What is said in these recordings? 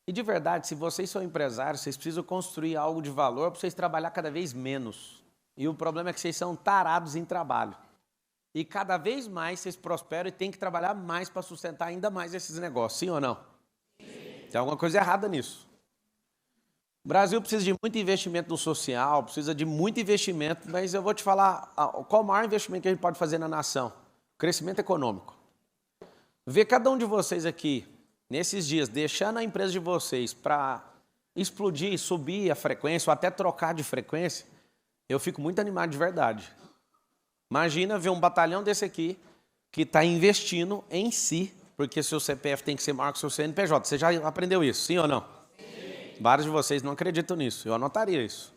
E de verdade, se vocês são empresários, vocês precisam construir algo de valor para vocês trabalhar cada vez menos. E o problema é que vocês são tarados em trabalho. E cada vez mais vocês prosperam e têm que trabalhar mais para sustentar ainda mais esses negócios, sim ou não? Sim. Tem alguma coisa errada nisso. O Brasil precisa de muito investimento no social, precisa de muito investimento, mas eu vou te falar qual o maior investimento que a gente pode fazer na nação. Crescimento econômico. Ver cada um de vocês aqui, nesses dias, deixando a empresa de vocês para explodir, subir a frequência ou até trocar de frequência, eu fico muito animado de verdade. Imagina ver um batalhão desse aqui que está investindo em si, porque seu CPF tem que ser maior que seu CNPJ. Você já aprendeu isso, sim ou não? Sim. Vários de vocês não acreditam nisso, eu anotaria isso.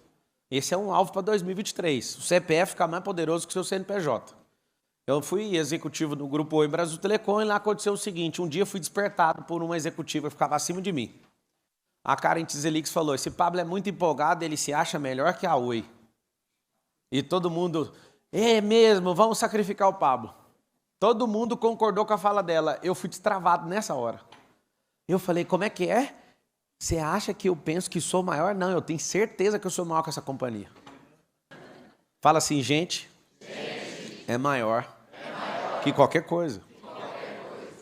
Esse é um alvo para 2023, o CPF ficar mais poderoso que o seu CNPJ. Eu fui executivo do Grupo Oi Brasil Telecom e lá aconteceu o seguinte, um dia eu fui despertado por uma executiva que ficava acima de mim. A Karen Tizelix falou, esse Pablo é muito empolgado, ele se acha melhor que a Oi. E todo mundo, é mesmo, vamos sacrificar o Pablo. Todo mundo concordou com a fala dela, eu fui destravado nessa hora. Eu falei, como é que é? Você acha que eu penso que sou maior? Não, eu tenho certeza que eu sou maior que essa companhia. Fala assim, gente. É maior que qualquer coisa.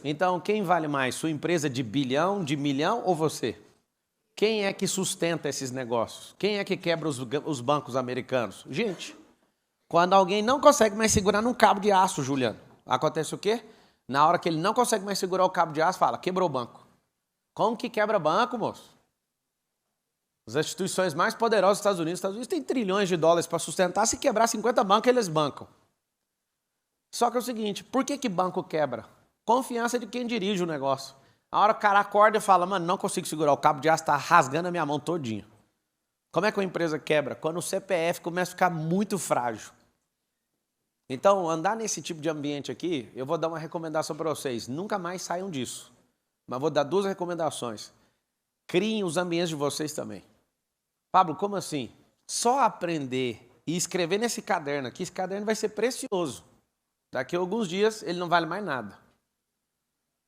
Então, quem vale mais? Sua empresa de bilhão, de milhão ou você? Quem é que sustenta esses negócios? Quem é que quebra os bancos americanos? Gente, quando alguém não consegue mais segurar num cabo de aço, Juliano, acontece o quê? Na hora que ele não consegue mais segurar o cabo de aço, fala, quebrou o banco. Como que quebra banco, moço? As instituições mais poderosas dos Estados Unidos têm trilhões de dólares para sustentar, se quebrar 50 bancos, eles bancam. Só que é o seguinte, por que banco quebra? Confiança de quem dirige o negócio. A hora que o cara acorda e fala, mano, não consigo segurar, o cabo de aço está rasgando a minha mão todinha. Como é que uma empresa quebra? Quando o CPF começa a ficar muito frágil. Então, andar nesse tipo de ambiente aqui, eu vou dar uma recomendação para vocês. Nunca mais saiam disso. Mas vou dar duas recomendações. Criem os ambientes de vocês também. Pablo, como assim? Só aprender e escrever nesse caderno aqui, esse caderno vai ser precioso. Daqui a alguns dias ele não vale mais nada.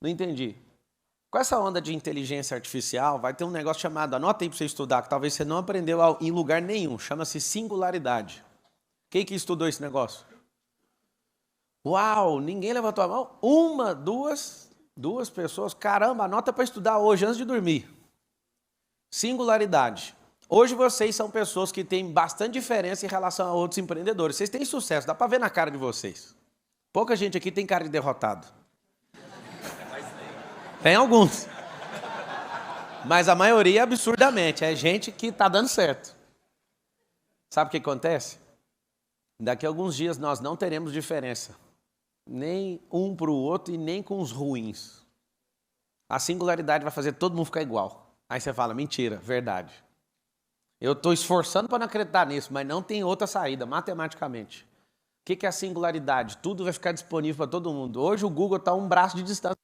Não entendi. Com essa onda de inteligência artificial, vai ter um negócio chamado, anota aí para você estudar, que talvez você não aprendeu em lugar nenhum, chama-se singularidade. Quem que estudou esse negócio? Uau, ninguém levantou a mão? Uma, duas pessoas, caramba, anota para estudar hoje, antes de dormir. Singularidade. Hoje vocês são pessoas que têm bastante diferença em relação a outros empreendedores. Vocês têm sucesso, dá para ver na cara de vocês. Pouca gente aqui tem cara de derrotado. Tem alguns. Mas a maioria, absurdamente, é gente que está dando certo. Sabe o que acontece? Daqui a alguns dias nós não teremos diferença. Nem um para o outro e nem com os ruins. A singularidade vai fazer todo mundo ficar igual. Aí você fala, mentira, verdade. Eu estou esforçando para não acreditar nisso, mas não tem outra saída, matematicamente. O que é a singularidade? Tudo vai ficar disponível para todo mundo. Hoje o Google está a um braço de distância.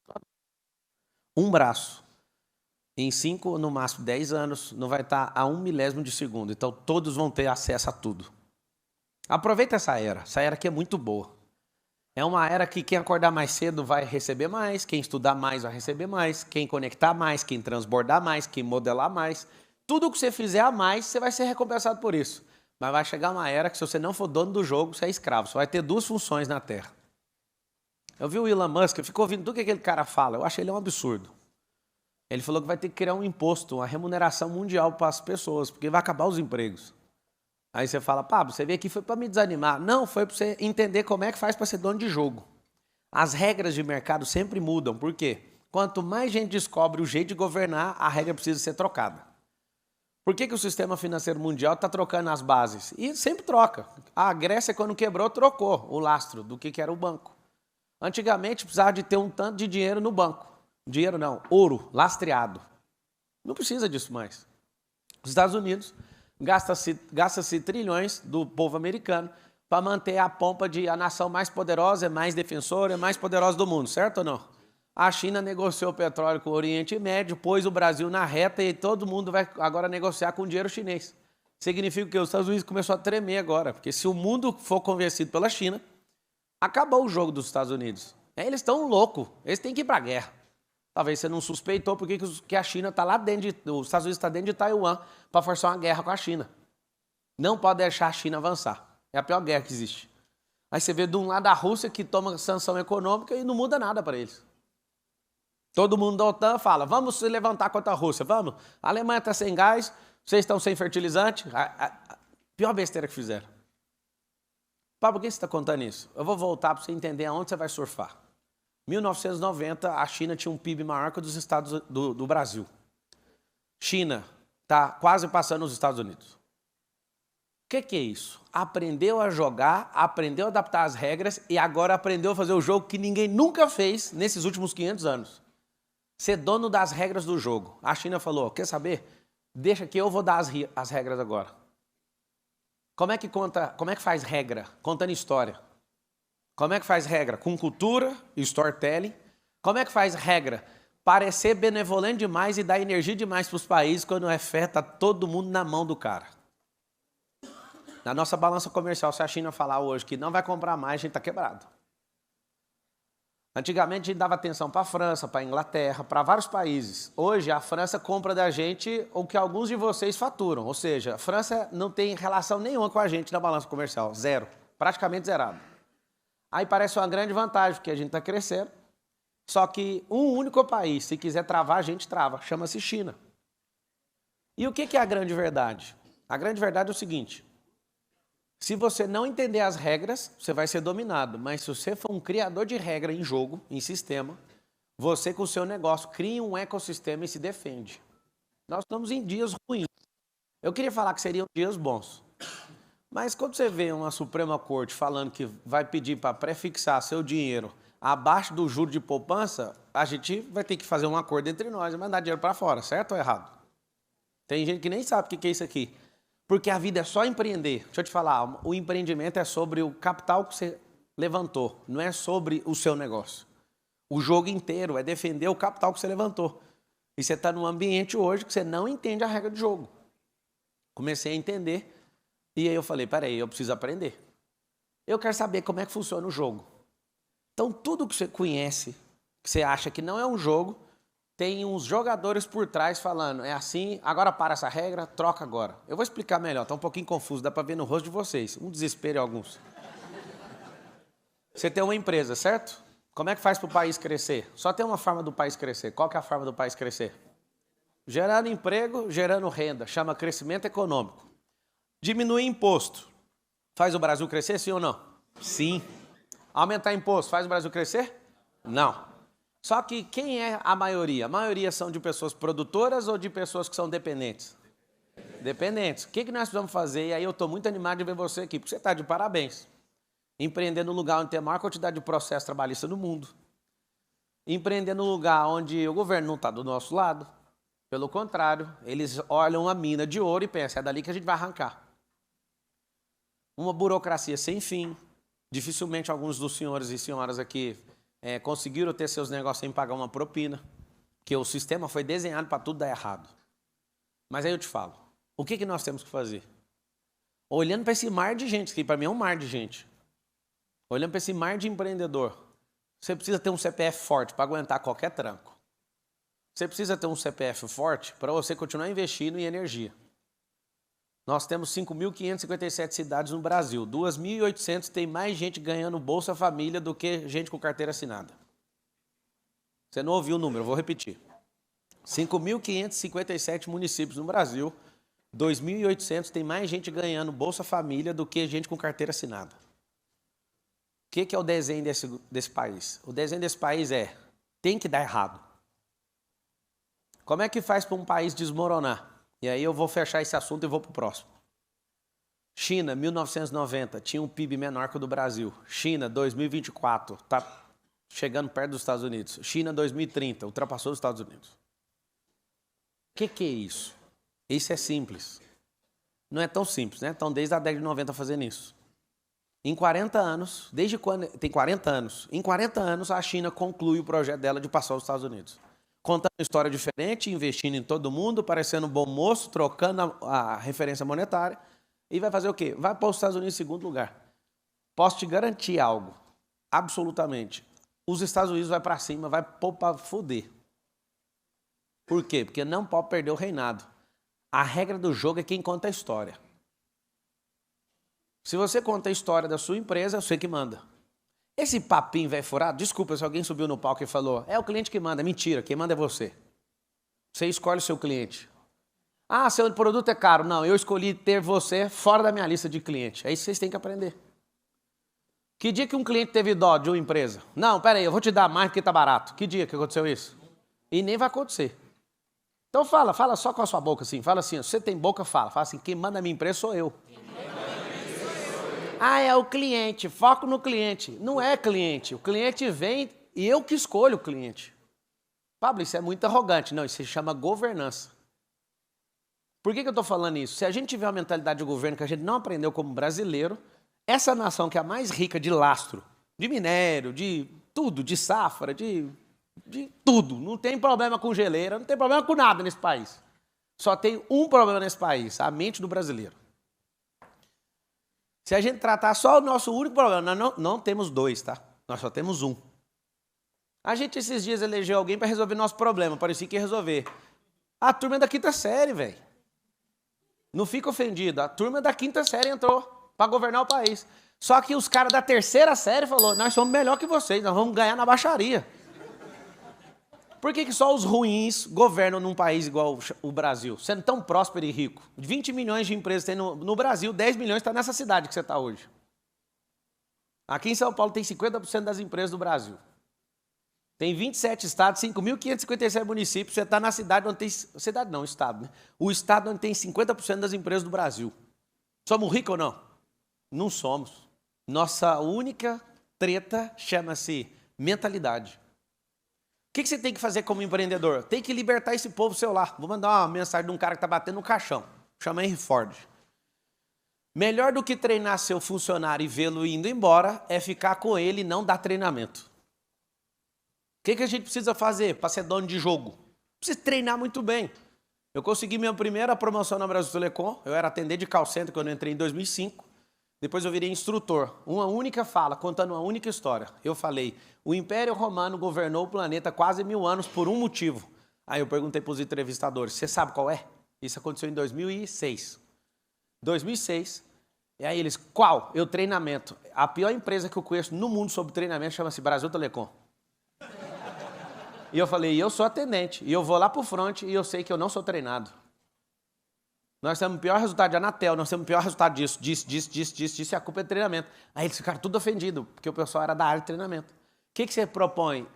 Um braço. Em 5, no máximo 10 anos, não vai estar a 1 milésimo de segundo. Então todos vão ter acesso a tudo. Aproveita essa era. Essa era aqui é muito boa. É uma era que quem acordar mais cedo vai receber mais, quem estudar mais vai receber mais, quem conectar mais, quem transbordar mais, quem modelar mais. Tudo que você fizer a mais, você vai ser recompensado por isso. Mas vai chegar uma era que se você não for dono do jogo, você é escravo. Você vai ter duas funções na Terra. Eu vi o Elon Musk, eu fico ouvindo tudo que aquele cara fala. Eu acho ele um absurdo. Ele falou que vai ter que criar um imposto, uma remuneração mundial para as pessoas, porque vai acabar os empregos. Aí você fala, Pablo, você veio aqui foi para me desanimar. Não, foi para você entender como é que faz para ser dono de jogo. As regras de mercado sempre mudam. Por quê? Quanto mais gente descobre o jeito de governar, a regra precisa ser trocada. Por que o sistema financeiro mundial está trocando as bases? E sempre troca. A Grécia, quando quebrou, trocou o lastro do que era o banco. Antigamente, precisava de ter um tanto de dinheiro no banco. Dinheiro não, ouro, lastreado. Não precisa disso mais. Os Estados Unidos gasta-se trilhões do povo americano para manter a pompa de a nação mais poderosa, mais defensora, mais poderosa do mundo, certo ou não? A China negociou petróleo com o Oriente Médio, pôs o Brasil na reta e todo mundo vai agora negociar com dinheiro chinês. Significa que os Estados Unidos começou a tremer agora, porque se o mundo for convencido pela China, acabou o jogo dos Estados Unidos. Eles estão loucos, eles têm que ir para a guerra. Talvez você não suspeitou porque que a China está lá dentro, os Estados Unidos está dentro de Taiwan para forçar uma guerra com a China. Não pode deixar a China avançar. É a pior guerra que existe. Aí você vê de um lado a Rússia que toma sanção econômica e não muda nada para eles. Todo mundo da OTAN fala, vamos se levantar contra a Rússia, vamos. A Alemanha está sem gás, vocês estão sem fertilizante. A pior besteira que fizeram. Pablo, por que você está contando isso? Eu vou voltar para você entender aonde você vai surfar. 1990, a China tinha um PIB maior que o dos Estados do Brasil. China está quase passando os Estados Unidos. O que é isso? Aprendeu a jogar, aprendeu a adaptar as regras e agora aprendeu a fazer o jogo que ninguém nunca fez nesses últimos 500 anos. Ser dono das regras do jogo. A China falou, quer saber? Deixa que eu vou dar as regras agora. Como é que faz regra? Contando história. Como é que faz regra? Com cultura e storytelling. Como é que faz regra? Parecer benevolente demais e dar energia demais para os países quando é fé, está todo mundo na mão do cara. Na nossa balança comercial, se a China falar hoje que não vai comprar mais, a gente está quebrado. Antigamente a gente dava atenção para a França, para a Inglaterra, para vários países. Hoje a França compra da gente o que alguns de vocês faturam. Ou seja, a França não tem relação nenhuma com a gente na balança comercial. Zero. Praticamente zerado. Aí parece uma grande vantagem, porque a gente está crescendo. Só que um único país, se quiser travar, a gente trava. Chama-se China. E o que é a grande verdade? A grande verdade é o seguinte. Se você não entender as regras, você vai ser dominado. Mas se você for um criador de regra em jogo, em sistema, você com o seu negócio cria um ecossistema e se defende. Nós estamos em dias ruins. Eu queria falar que seriam dias bons. Mas quando você vê uma Suprema Corte falando que vai pedir para prefixar seu dinheiro abaixo do juro de poupança, a gente vai ter que fazer um acordo entre nós e mandar dinheiro para fora, certo ou errado? Tem gente que nem sabe o que é isso aqui. Porque a vida é só empreender. Deixa eu te falar, o empreendimento é sobre o capital que você levantou, não é sobre o seu negócio. O jogo inteiro é defender o capital que você levantou. E você está num ambiente hoje que você não entende a regra do jogo. Comecei a entender e aí eu falei, peraí, eu preciso aprender. Eu quero saber como é que funciona o jogo. Então tudo que você conhece, que você acha que não é um jogo, tem uns jogadores por trás falando, é assim, agora para essa regra, troca agora. Eu vou explicar melhor, está um pouquinho confuso, dá para ver no rosto de vocês, um desespero em alguns. Você tem uma empresa, certo? Como é que faz para o país crescer? Só tem uma forma do país crescer. Qual que é a forma do país crescer? Gerando emprego, gerando renda, chama crescimento econômico. Diminuir imposto. Faz o Brasil crescer, sim ou não? Sim. Aumentar imposto, faz o Brasil crescer? Não. Só que quem é a maioria? A maioria são de pessoas produtoras ou de pessoas que são dependentes? Dependentes. O que nós precisamos fazer? E aí eu estou muito animado de ver você aqui, porque você está de parabéns. Empreender no lugar onde tem a maior quantidade de processo trabalhista no mundo. Empreender no lugar onde o governo não está do nosso lado. Pelo contrário, eles olham a mina de ouro e pensam, é dali que a gente vai arrancar. Uma burocracia sem fim. Dificilmente alguns dos senhores e senhoras aqui conseguiram ter seus negócios sem pagar uma propina, porque o sistema foi desenhado para tudo dar errado. Mas aí eu te falo, o que nós temos que fazer? Olhando para esse mar de gente, que para mim é um mar de gente, olhando para esse mar de empreendedor, você precisa ter um CPF forte para aguentar qualquer tranco. Você precisa ter um CPF forte para você continuar investindo em energia. Nós temos 5.557 cidades no Brasil. 2.800 tem mais gente ganhando Bolsa Família do que gente com carteira assinada. Você não ouviu o número, eu vou repetir. 5.557 municípios no Brasil. 2.800 tem mais gente ganhando Bolsa Família do que gente com carteira assinada. O que é o desenho desse país? O desenho desse país tem que dar errado. Como é que faz para um país desmoronar? E aí eu vou fechar esse assunto e vou para o próximo. China, 1990, tinha um PIB menor que o do Brasil. China, 2024, está chegando perto dos Estados Unidos. China, 2030, ultrapassou os Estados Unidos. O que é isso? Isso é simples. Não é tão simples, né? Estão desde a década de 90 fazendo isso. Em 40 anos, desde quando... Tem 40 anos. Em 40 anos, a China conclui o projeto dela de passar aos Estados Unidos. Contando uma história diferente, investindo em todo mundo, parecendo um bom moço, trocando a referência monetária. E vai fazer o quê? Vai para os Estados Unidos em segundo lugar. Posso te garantir algo, absolutamente. Os Estados Unidos vai para cima, vai pôr para fuder. Por quê? Porque não pode perder o reinado. A regra do jogo é quem conta a história. Se você conta a história da sua empresa, é você que manda. Esse papinho velho furado, desculpa se alguém subiu no palco e falou, é o cliente que manda. Mentira, quem manda é você. Você escolhe o seu cliente. Ah, seu produto é caro. Não, eu escolhi ter você fora da minha lista de cliente. É isso que vocês têm que aprender. Que dia que um cliente teve dó de uma empresa? Não, peraí, eu vou te dar mais porque tá barato. Que dia que aconteceu isso? E nem vai acontecer. Então fala só com a sua boca assim. Fala assim, você tem boca, fala. Fala assim, quem manda na minha empresa sou eu. Ah, é o cliente, foco no cliente. Não é cliente, o cliente vem e eu que escolho o cliente. Pablo, isso é muito arrogante. Não, isso se chama governança. Por que eu estou falando isso? Se a gente tiver uma mentalidade de governo que a gente não aprendeu como brasileiro, essa nação que é a mais rica de lastro, de minério, de tudo, de safra, de tudo. Não tem problema com geleira, não tem problema com nada nesse país. Só tem um problema nesse país, a mente do brasileiro. Se a gente tratar só o nosso único problema, nós não temos dois, tá? Nós só temos um. A gente esses dias elegeu alguém para resolver nosso problema, parecia que ia resolver. A turma é da quinta série, velho. Não fica ofendido, a turma da quinta série entrou para governar o país. Só que os caras da terceira série falaram, nós somos melhor que vocês, nós vamos ganhar na baixaria. Por que só os ruins governam num país igual o Brasil, sendo tão próspero e rico? 20 milhões de empresas tem no Brasil, 10 milhões está nessa cidade que você está hoje. Aqui em São Paulo tem 50% das empresas do Brasil. Tem 27 estados, 5.557 municípios, você está na cidade onde tem... Cidade não, estado, né? O estado onde tem 50% das empresas do Brasil. Somos ricos ou não? Não somos. Nossa única treta chama-se mentalidade. O que você tem que fazer como empreendedor? Tem que libertar esse povo seu lá. Vou mandar uma mensagem de um cara que está batendo no caixão. Chama Henry Ford. Melhor do que treinar seu funcionário e vê-lo indo embora é ficar com ele e não dar treinamento. O que a gente precisa fazer para ser dono de jogo? Precisa treinar muito bem. Eu consegui minha primeira promoção na Brasil Telecom. Eu era atendente de call center quando eu entrei em 2005. Depois eu virei instrutor. Uma única fala, contando uma única história. Eu falei, o Império Romano governou o planeta quase 1000 anos por um motivo. Aí eu perguntei para os entrevistadores, você sabe qual é? Isso aconteceu em 2006. 2006. E aí eles, qual? Eu, treinamento. A pior empresa que eu conheço no mundo sobre treinamento chama-se Brasil Telecom. E eu falei, eu sou atendente. E eu vou lá para o front e eu sei que eu não sou treinado. Nós temos o pior resultado de Anatel, nós temos o pior resultado disso, e a culpa é de treinamento. Aí eles ficaram tudo ofendidos, porque o pessoal era da área de treinamento. O que você propõe?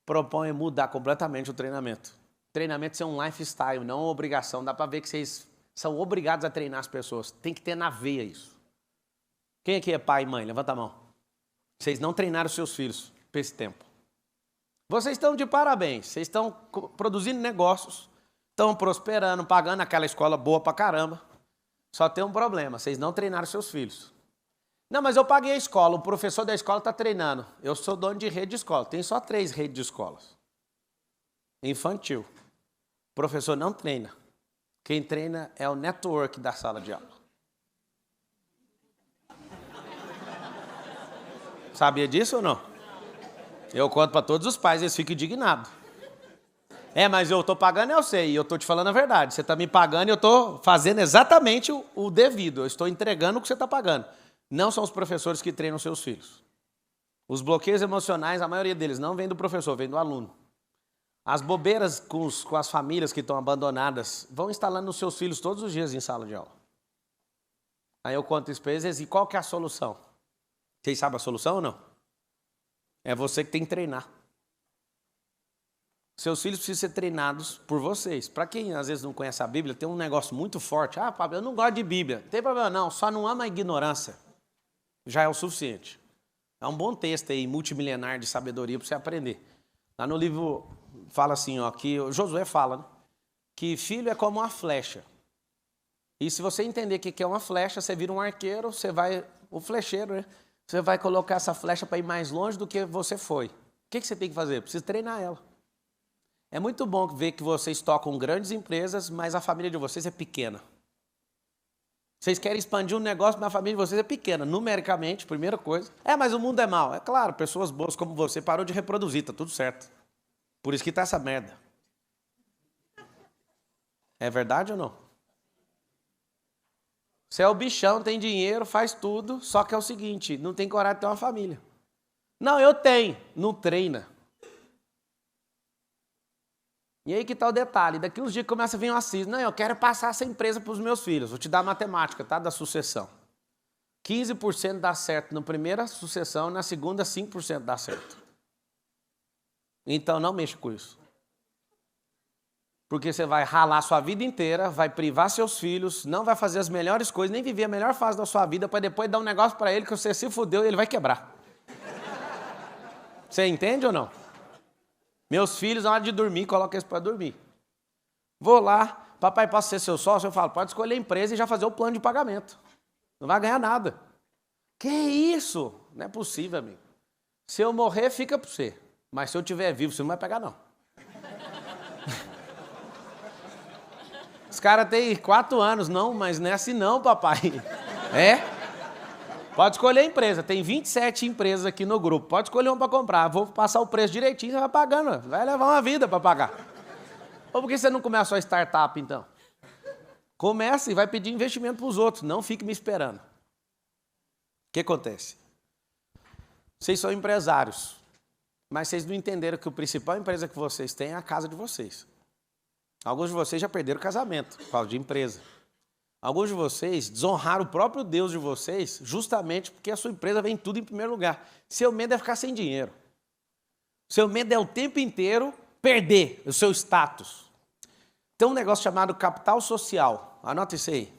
Propõe mudar completamente o treinamento. Treinamento é um lifestyle, não uma obrigação. Dá para ver que vocês são obrigados a treinar as pessoas. Tem que ter na veia isso. Quem aqui é pai e mãe? Levanta a mão. Vocês não treinaram seus filhos por esse tempo. Vocês estão de parabéns, vocês estão produzindo negócios, estão prosperando, pagando aquela escola boa pra caramba. Só tem um problema, vocês não treinaram seus filhos. Não, mas eu paguei a escola, o professor da escola está treinando. Eu sou dono de rede de escola, tem só 3 redes de escolas. Infantil. O professor não treina. Quem treina é o network da sala de aula. Sabia disso ou não? Eu conto para todos os pais, eles ficam indignados. É, mas eu estou pagando, eu sei, e eu estou te falando a verdade. Você está me pagando e eu estou fazendo exatamente o devido. Eu estou entregando o que você está pagando. Não são os professores que treinam seus filhos. Os bloqueios emocionais, a maioria deles não vem do professor, vem do aluno. As bobeiras com as famílias que estão abandonadas vão instalando nos seus filhos todos os dias em sala de aula. Aí eu conto isso para eles e qual que é a solução? Vocês sabem a solução ou não? É você que tem que treinar. Seus filhos precisam ser treinados por vocês. Para quem às vezes não conhece a Bíblia, tem um negócio muito forte. Ah, Pablo, eu não gosto de Bíblia. Não tem problema não, só não ama a ignorância. Já é o suficiente. É um bom texto aí, multimilenar de sabedoria para você aprender. Lá no livro fala assim, ó, que o Josué fala, né, que filho é como uma flecha. E se você entender o que é uma flecha, você vira um arqueiro, você vai, o flecheiro, né? Você vai colocar essa flecha para ir mais longe do que você foi. O que você tem que fazer? Precisa treinar ela. É muito bom ver que vocês tocam grandes empresas, mas a família de vocês é pequena. Vocês querem expandir um negócio, mas a família de vocês é pequena, numericamente, primeira coisa. É, mas o mundo é mau. É claro, pessoas boas como você parou de reproduzir, tá tudo certo. Por isso que tá essa merda. É verdade ou não? Você é o bichão, tem dinheiro, faz tudo, só que é o seguinte, não tem coragem de ter uma família. Não, eu tenho, não treina. E aí que tá o detalhe, daqui uns dias começa a vir uma cisma. Não, eu quero passar essa empresa para os meus filhos. Vou te dar a matemática, tá? Da sucessão. 15% dá certo na primeira sucessão, na segunda 5% dá certo. Então não mexa com isso. Porque você vai ralar sua vida inteira, vai privar seus filhos, não vai fazer as melhores coisas, nem viver a melhor fase da sua vida, para depois dar um negócio para ele que você se fudeu e ele vai quebrar. Você entende ou não? Meus filhos, na hora de dormir, coloquem eles para dormir. Vou lá, papai, posso ser seu sócio? Eu falo, pode escolher a empresa e já fazer o plano de pagamento. Não vai ganhar nada. Que isso? Não é possível, amigo. Se eu morrer, fica para você. Mas se eu estiver vivo, você não vai pegar, não. Os caras têm 4 anos. Não, mas não é assim não, papai. É? Pode escolher a empresa. Tem 27 empresas aqui no grupo. Pode escolher uma para comprar. Vou passar o preço direitinho, você vai pagando. Vai levar uma vida para pagar. Ou por que você não começa a startup, então? Começa e vai pedir investimento para os outros. Não fique me esperando. O que acontece? Vocês são empresários, mas vocês não entenderam que a principal empresa que vocês têm é a casa de vocês. Alguns de vocês já perderam o casamento por causa de empresa. Alguns de vocês desonraram o próprio Deus de vocês justamente porque a sua empresa vem tudo em primeiro lugar. Seu medo é ficar sem dinheiro. Seu medo é o tempo inteiro perder o seu status. Tem um negócio chamado capital social. Anota isso aí.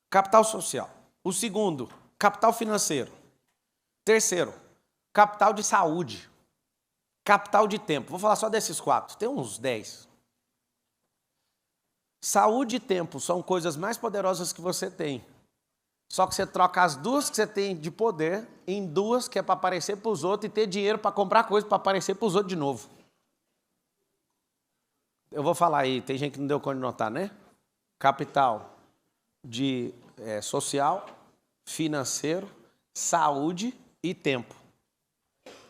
Capital social. O segundo, capital financeiro. Terceiro, capital de saúde. Capital de tempo. Vou falar só desses 4. Tem uns 10. Saúde e tempo são coisas mais poderosas que você tem. Só que você troca as 2 que você tem de poder em 2 que é para aparecer para os outros e ter dinheiro para comprar coisa para aparecer para os outros de novo. Eu vou falar aí, tem gente que não deu conta de notar, né? Capital de social, financeiro, saúde e tempo.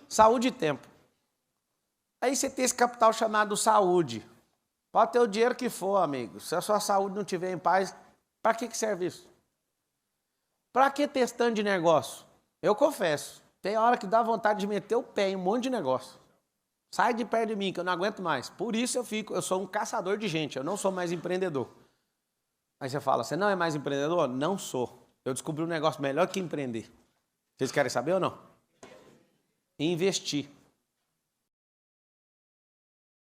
Saúde e tempo. Aí você tem esse capital chamado saúde. Pode ter o dinheiro que for, amigo. Se a sua saúde não estiver em paz, para que serve isso? Para que testando de negócio? Eu confesso, tem hora que dá vontade de meter o pé em um monte de negócio. Sai de perto de mim, que eu não aguento mais. Por isso eu sou um caçador de gente, eu não sou mais empreendedor. Aí você fala, você não é mais empreendedor? Não sou. Eu descobri um negócio melhor que empreender. Vocês querem saber ou não? Investir.